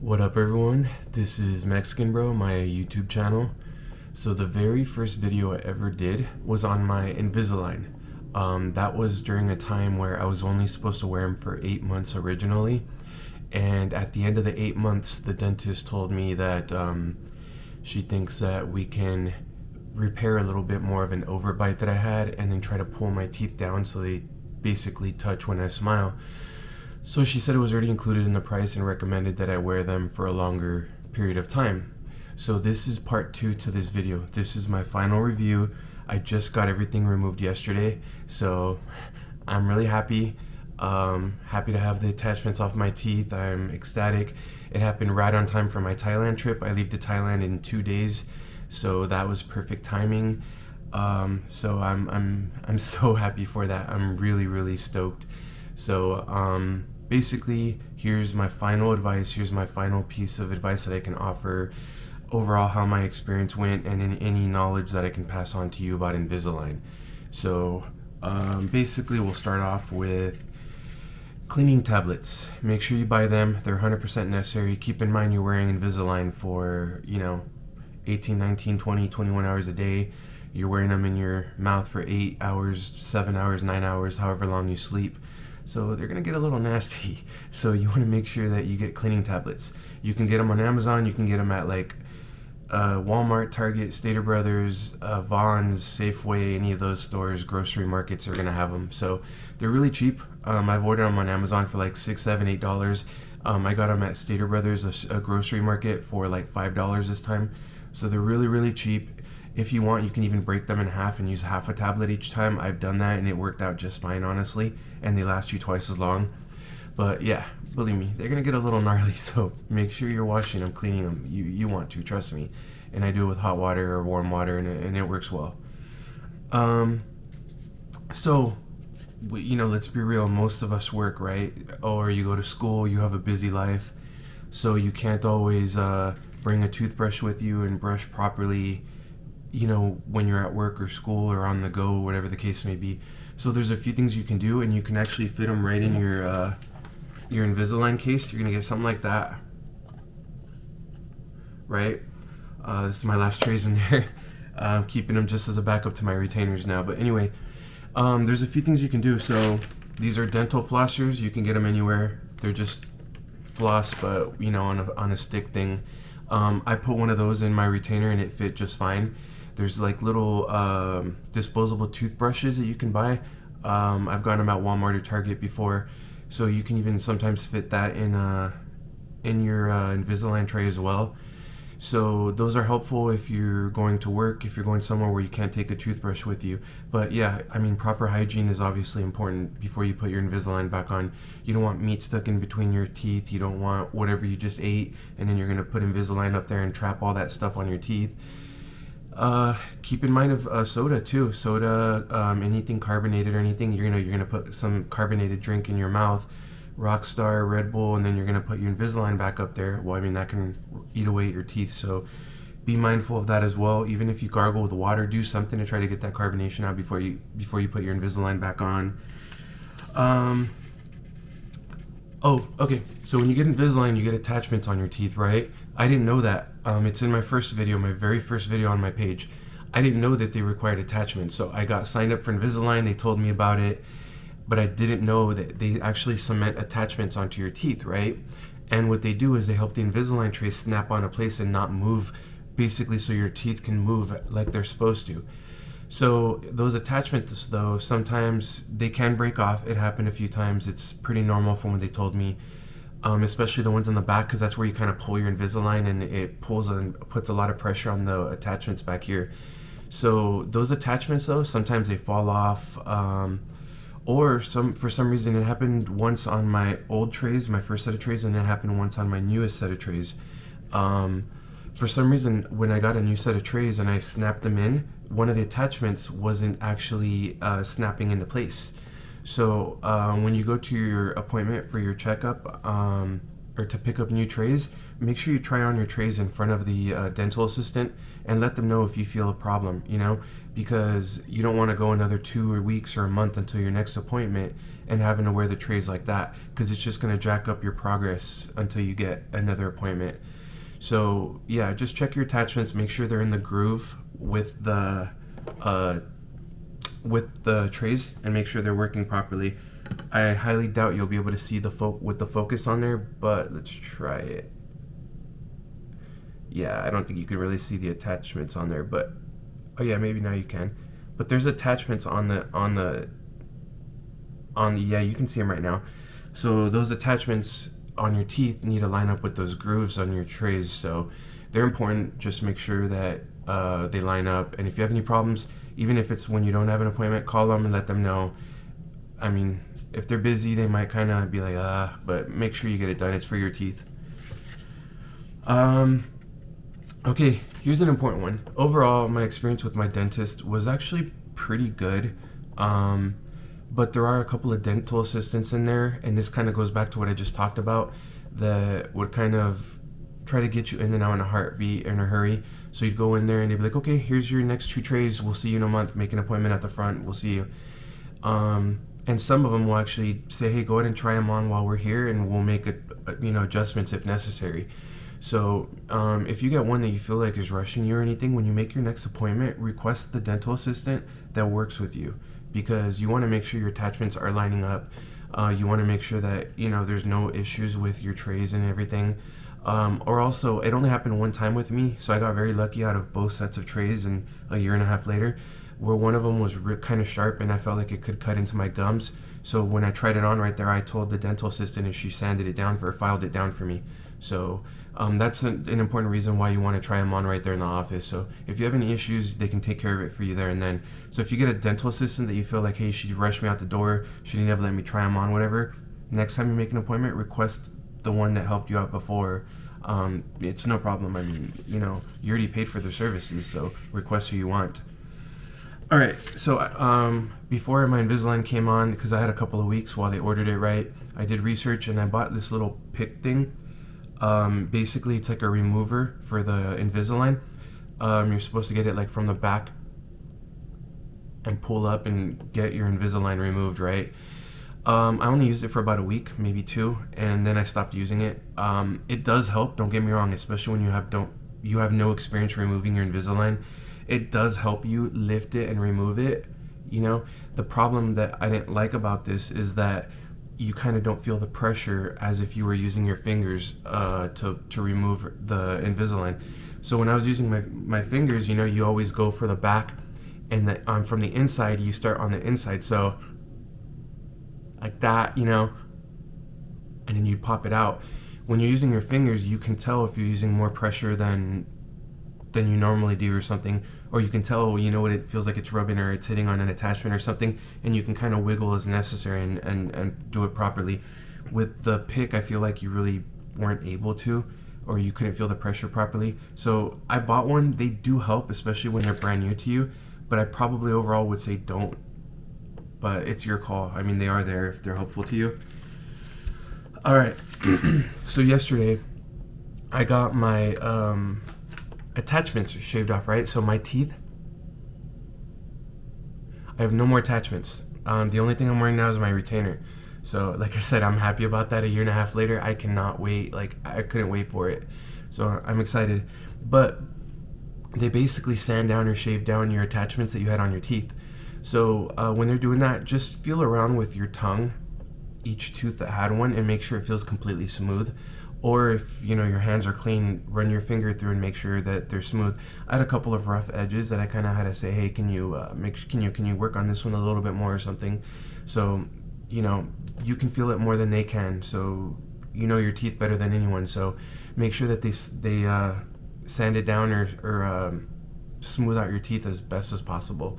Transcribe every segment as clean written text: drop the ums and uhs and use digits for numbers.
What up everyone, this is Mexican Bro, my YouTube channel. So the very first video I ever did was on my Invisalign. That was during a time where I was only supposed to wear them for 8 months originally. And at the end of the 8 months, the dentist told me that she thinks that we can repair a little bit more of an overbite that I had and then try to pull my teeth down so they basically touch when I smile. So she said it was already included in the price and recommended that I wear them for a longer period of time. So this is part 2 to this video. This is my final review. I just got everything removed yesterday, so I'm really happy. Happy to have the attachments off my teeth. I'm ecstatic. It happened right on time for my Thailand trip. I leave to Thailand in 2 days, so that was perfect timing. So I'm so happy for that. I'm really stoked. So basically, here's my final advice. Here's my final piece of advice that I can offer overall, how my experience went, and any knowledge that I can pass on to you about Invisalign. So basically, we'll start off with cleaning tablets. Make sure you buy them. They're 100% necessary. Keep in mind you're wearing Invisalign for 18, 19, 20, 21 hours a day. You're wearing them in your mouth for 8 hours, 7 hours, 9 hours, however long you sleep. So they're gonna get a little nasty. So you wanna make sure that you get cleaning tablets. You can get them on Amazon. You can get them at like Walmart, Target, Stater Brothers, Vons, Safeway, any of those stores, grocery markets are gonna have them. So they're really cheap. I've ordered them on Amazon for like $6, $7, $8. I got them at Stater Brothers, a grocery market, for like $5 this time. So they're really cheap. If you want, you can even break them in half and use half a tablet each time. I've done that and it worked out just fine, honestly, and they last you twice as long. But yeah, believe me, they're gonna get a little gnarly, so make sure you're washing them, cleaning them. You want to, trust me. And I do it with hot water or warm water, and it works well. So let's be real, most of us work, right? Or you go to school, you have a busy life, so you can't always bring a toothbrush with you and brush properly, when you're at work or school or on the go, whatever the case may be. So there's a few things you can do, and you can actually fit them right in your Invisalign case. You're gonna get something like that, right? This is my last trays in there. I'm keeping them just as a backup to my retainers now. But anyway, there's a few things you can do. So these are dental flossers. You can get them anywhere. They're just floss, but on a stick thing. I put one of those in my retainer and it fit just fine. There's like little disposable toothbrushes that you can buy. I've gotten them at Walmart or Target before, so you can even sometimes fit that in your Invisalign tray as well. So those are helpful if you're going to work, if you're going somewhere where you can't take a toothbrush with you. But yeah, proper hygiene is obviously important before you put your Invisalign back on. You don't want meat stuck in between your teeth. You don't want whatever you just ate and then you're gonna put Invisalign up there and trap all that stuff on your teeth. Keep in mind of soda too. Soda, anything carbonated or anything, you're gonna put some carbonated drink in your mouth, Rockstar, Red Bull, and then you're gonna put your Invisalign back up there. Well, that can eat away at your teeth, so be mindful of that as well. Even if you gargle with water, do something to try to get that carbonation out before you put your Invisalign back on. Oh, okay. So when you get Invisalign, you get attachments on your teeth, right? I didn't know that. It's in my first video, my very first video on my page. I didn't know that they required attachments, so I got signed up for Invisalign. They told me about it, but I didn't know that they actually cement attachments onto your teeth, right? And what they do is they help the Invisalign tray snap on a place and not move, basically so your teeth can move like they're supposed to. So those attachments, though, sometimes they can break off. It happened a few times. It's pretty normal from what they told me, especially the ones on the back, because that's where you kind of pull your Invisalign and it pulls and puts a lot of pressure on the attachments back here. So those attachments, though, sometimes they fall off, or for some reason it happened once on my old trays, my first set of trays, and it happened once on my newest set of trays. For some reason, when I got a new set of trays and I snapped them in, one of the attachments wasn't actually snapping into place. So when you go to your appointment for your checkup or to pick up new trays, make sure you try on your trays in front of the dental assistant and let them know if you feel a problem, because you don't want to go another 2 weeks or a month until your next appointment and having to wear the trays like that, because it's just going to jack up your progress until you get another appointment. So yeah, just check your attachments, make sure they're in the groove with the trays, and make sure they're working properly. I highly doubt you'll be able to see the focus on there, but let's try it. Yeah, I don't think you can really see the attachments on there, but oh yeah, maybe now you can. But there's attachments on yeah, you can see them right now. So those attachments on your teeth need to line up with those grooves on your trays, so they're important. Just make sure that they line up, and if you have any problems, even if it's when you don't have an appointment, call them and let them know. I mean, if they're busy, they might kind of be like, but make sure you get it done. It's for your teeth. Okay, here's an important one. Overall, my experience with my dentist was actually pretty good. But there are a couple of dental assistants in there, and this kind of goes back to what I just talked about, that would kind of try to get you in and out in a heartbeat, in a hurry. So you'd go in there and they'd be like, okay, here's your next 2 trays. We'll see you in a month. Make an appointment at the front. We'll see you. And some of them will actually say, hey, go ahead and try them on while we're here, and we'll make adjustments if necessary. So if you get one that you feel like is rushing you or anything, when you make your next appointment, request the dental assistant that works with you, because you want to make sure your attachments are lining up. You want to make sure that there's no issues with your trays and everything. Or also, it only happened one time with me, so I got very lucky out of both sets of trays, and a year and a half later, where one of them was kind of sharp and I felt like it could cut into my gums. So when I tried it on right there, I told the dental assistant, and she sanded it down filed it down for me. So that's an important reason why you want to try them on right there in the office. So if you have any issues, they can take care of it for you there and then. So if you get a dental assistant that you feel like, hey, she rushed me out the door, she didn't ever let me try them on, whatever, next time you make an appointment, request the one that helped you out before. It's no problem. I mean, you already paid for their services, so request who you want. All right, so before my Invisalign came on, because I had a couple of weeks while they ordered it right, I did research and I bought this little pick thing. Basically, it's like a remover for the Invisalign. You're supposed to get it like from the back and pull up and get your Invisalign removed, right? I only used it for about a week, maybe 2, and then I stopped using it. It does help, don't get me wrong, especially when you have no experience removing your Invisalign. It does help you lift it and remove it. The problem that I didn't like about this is that you kind of don't feel the pressure as if you were using your fingers to remove the Invisalign. So when I was using my fingers, you always go for the back, and from the inside, you start on the inside. So like that, and then you pop it out. When you're using your fingers, you can tell if you're using more pressure than you normally do or something, or you can tell what it feels like it's rubbing or it's hitting on an attachment or something, and you can kind of wiggle as necessary and do it properly. With the pick, I feel like you really weren't able to, or you couldn't feel the pressure properly. So I bought one. They do help, especially when they're brand new to you, but I probably overall would say don't. But it's your call. I mean, they are there if they're helpful to you. All right. So yesterday, I got my attachments shaved off, right? So my teeth, I have no more attachments. The only thing I'm wearing now is my retainer. So like I said, I'm happy about that. A year and a half later, I cannot wait. Like, I couldn't wait for it. So I'm excited. But they basically sand down or shave down your attachments that you had on your teeth. So when they're doing that, just feel around with your tongue, each tooth that had one, and make sure it feels completely smooth. Or if your hands are clean, run your finger through and make sure that they're smooth. I had a couple of rough edges that I kind of had to say, hey, can you work on this one a little bit more or something? So you can feel it more than they can. So your teeth better than anyone. So make sure that they sand it down or smooth out your teeth as best as possible.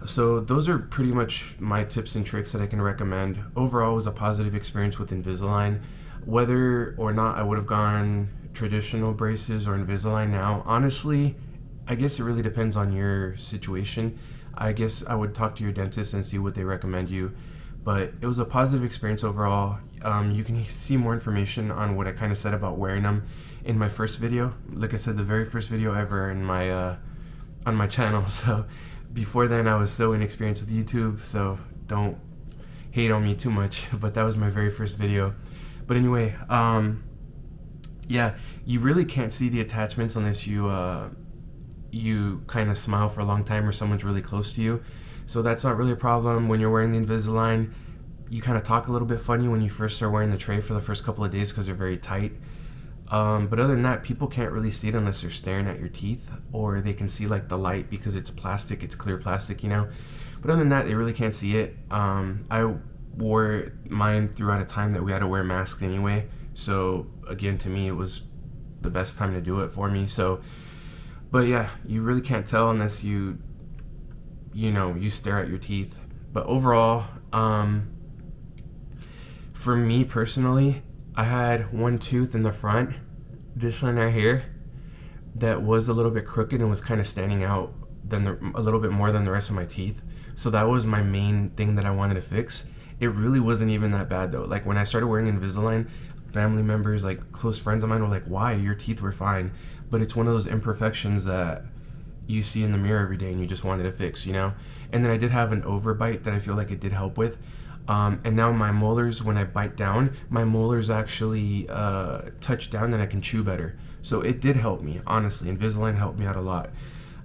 So those are pretty much my tips and tricks that I can recommend. Overall, it was a positive experience with Invisalign. Whether or not I would have gone traditional braces or Invisalign now, honestly, I guess it really depends on your situation. I guess I would talk to your dentist and see what they recommend you. But it was a positive experience overall. You can see more information on what I kind of said about wearing them in my first video. Like I said, the very first video ever in my on my channel. So before then, I was so inexperienced with YouTube, so don't hate on me too much. But that was my very first video. But anyway, yeah, you really can't see the attachments unless you kind of smile for a long time or someone's really close to you. So that's not really a problem. When you're wearing the Invisalign, you kind of talk a little bit funny when you first start wearing the tray for the first couple of days because they're very tight. But other than that, people can't really see it unless they're staring at your teeth, or they can see like the light because it's plastic, it's clear plastic, you know. But other than that, they really can't see it. I wore mine throughout a time that we had to wear masks anyway. So again, to me, it was the best time to do it for me. So, but yeah, you really can't tell unless you stare at your teeth. But overall, for me personally, I had one tooth in the front, this one right here, that was a little bit crooked and was kind of standing out a little bit more than the rest of my teeth. So that was my main thing that I wanted to fix. It really wasn't even that bad though. Like when I started wearing Invisalign, family members, like close friends of mine were like, why? Your teeth were fine. But it's one of those imperfections that you see in the mirror every day and you just wanted to fix, you know? And then I did have an overbite that I feel like it did help with. And now my molars, when I bite down, my molars actually touch down and I can chew better. So it did help me, honestly. Invisalign helped me out a lot.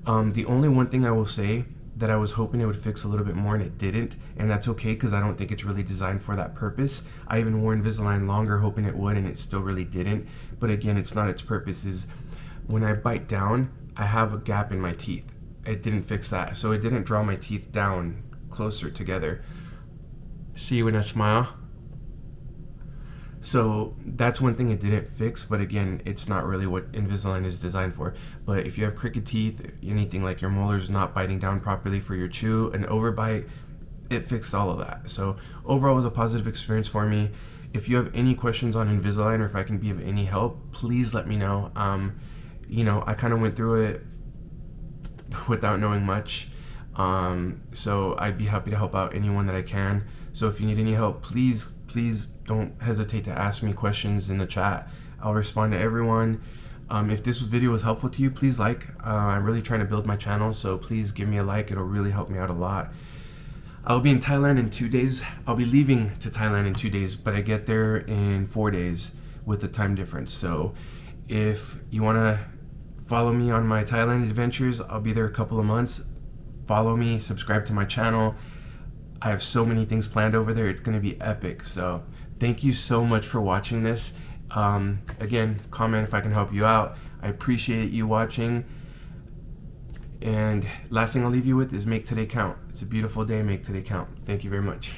The only one thing I will say that I was hoping it would fix a little bit more and it didn't, and that's okay because I don't think it's really designed for that purpose. I even wore Invisalign longer hoping it would, and it still really didn't. But again, it's not its purpose. Is when I bite down, I have a gap in my teeth. It didn't fix that. So it didn't draw my teeth down closer together. See when I smile? So that's one thing it didn't fix, but again, it's not really what Invisalign is designed for. But if you have crooked teeth, if anything like your molars not biting down properly for your chew, an overbite, it fixed all of that. So overall, it was a positive experience for me. If you have any questions on Invisalign or if I can be of any help, please let me know. I kind of went through it without knowing much. So I'd be happy to help out anyone that I can. So if you need any help, please don't hesitate to ask me questions in the chat. I'll respond to everyone. If this video was helpful to you, please like. I'm really trying to build my channel, so please give me a like. It'll really help me out a lot. I'll be in Thailand in 2 days. I'll be leaving to Thailand in 2 days, but I get there in 4 days with the time difference. So if you want to follow me on my Thailand adventures, I'll be there a couple of months. Follow me, subscribe to my channel. I have so many things planned over there. It's going to be epic. So thank you so much for watching this. Again, comment if I can help you out. I appreciate you watching. And last thing I'll leave you with is make today count. It's a beautiful day. Make today count. Thank you very much.